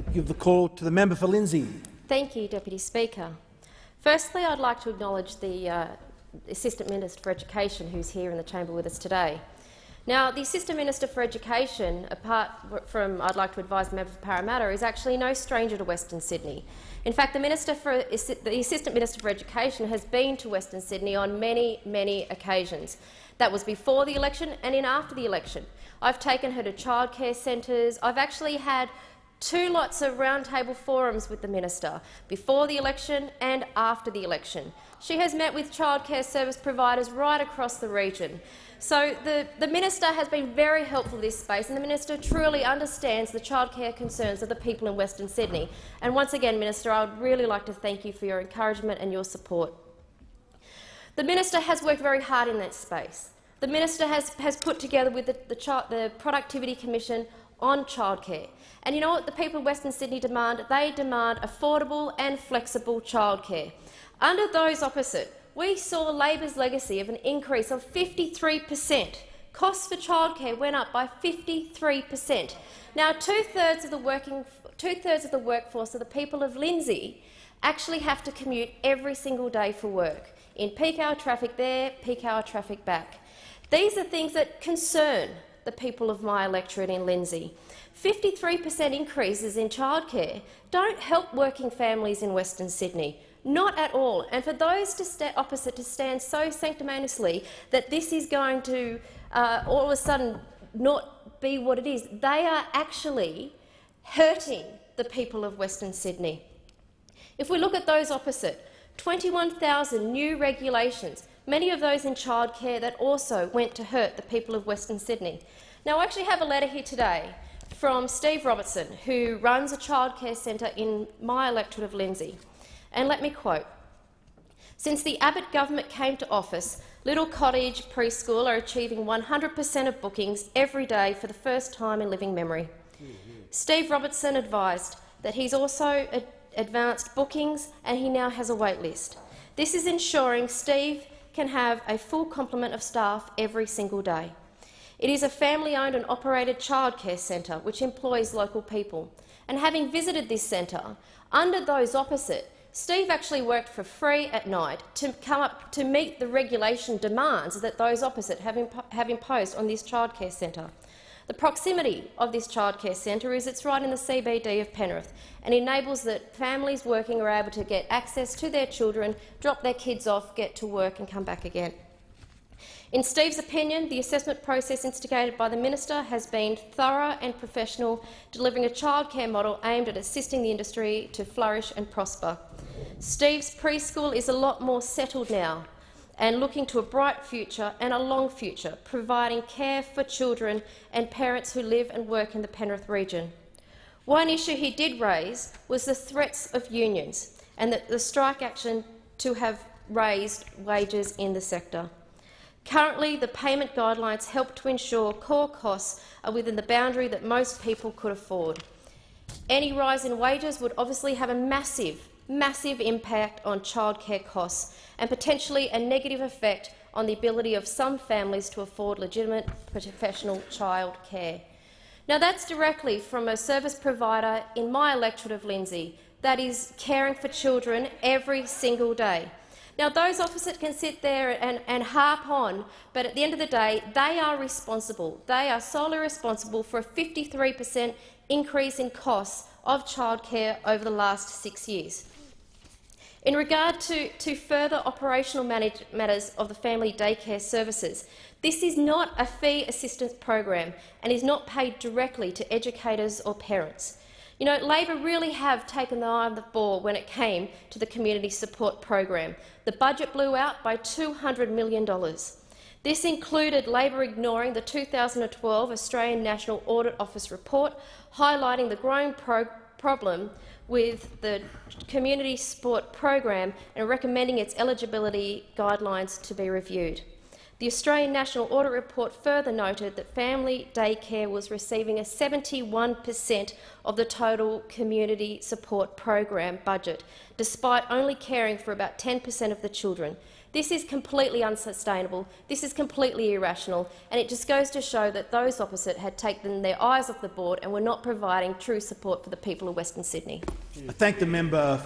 I give the call to the member for Linsday. Thank you, Deputy Speaker. Firstly, I'd like to acknowledge the Assistant Minister for Education, who's here in the chamber with us today. Now, the Assistant Minister for Education, apart from I'd like to advise the member for Parramatta, is actually no stranger to Western Sydney. In fact, the Assistant Minister for Education has been to Western Sydney on many occasions. That was before the election and in after the election. I've taken her to childcare centres. I've actually had 2 lots of roundtable forums with the minister, before the election and after the election. She has met with childcare service providers right across the region. So the minister has been very helpful in this space, and the minister truly understands the childcare concerns of the people in Western Sydney. And once again, Minister, I would really like to thank you for your encouragement and your support. The minister has worked very hard in that space. The minister has put together with the Productivity Commission on childcare. And you know what the people of Western Sydney demand? They demand affordable and flexible childcare. Under those opposite, we saw Labor's legacy of an increase of 53%. Costs for childcare went up by 53%. Now, two-thirds of the workforce of the people of Linsday actually have to commute every single day for work, in peak hour traffic there, peak hour traffic back. These are things that concern the people of my electorate in Linsday. 53% increases in childcare don't help working families in Western Sydney. Not at all. And for those opposite to stand so sanctimoniously that this is going to all of a sudden not be what it is, they are actually hurting the people of Western Sydney. If we look at those opposite, 21,000 new regulations, many of those in childcare that also went to hurt the people of Western Sydney. Now, I actually have a letter here today from Steve Robertson, who runs a childcare centre in my electorate of Linsday. And let me quote, "Since the Abbott government came to office, Little Cottage Preschool are achieving 100% of bookings every day for the first time in living memory." Steve Robertson advised that he's also advanced bookings and he now has a wait list. This is ensuring Steve can have a full complement of staff every single day. It is a family-owned and operated childcare centre which employs local people. And having visited this centre, under those opposite, Steve actually worked for free at night to meet the regulation demands that those opposite have imposed on this childcare centre. The proximity of this childcare centre is it's right in the CBD of Penrith and enables that families working are able to get access to their children, drop their kids off, get to work and come back again. In Steve's opinion, the assessment process instigated by the minister has been thorough and professional, delivering a childcare model aimed at assisting the industry to flourish and prosper. Steve's preschool is a lot more settled now and looking to a bright future and a long future, providing care for children and parents who live and work in the Penrith region. One issue he did raise was the threats of unions and the strike action to have raised wages in the sector. Currently, the payment guidelines help to ensure core costs are within the boundary that most people could afford. Any rise in wages would obviously have a massive impact on childcare costs and potentially a negative effect on the ability of some families to afford legitimate professional childcare. Now, that's directly from a service provider in my electorate of Linsday that is caring for children every single day. Now, those opposite can sit there and harp on, but at the end of the day, they are responsible. They are solely responsible for a 53% increase in costs of childcare over the last 6 years. In regard to further operational matters of the family daycare services, this is not a fee assistance program and is not paid directly to educators or parents. You know, Labor really have taken the eye on the ball when it came to the community support program. The budget blew out by $200 million. This included Labor ignoring the 2012 Australian National Audit Office report, highlighting the growing problem with the community support program and recommending its eligibility guidelines to be reviewed. The Australian National Audit Report further noted that family daycare was receiving a 71% of the total community support program budget, despite only caring for about 10% of the children. This is completely unsustainable, this is completely irrational, and it just goes to show that those opposite had taken their eyes off the board and were not providing true support for the people of Western Sydney. I thank the member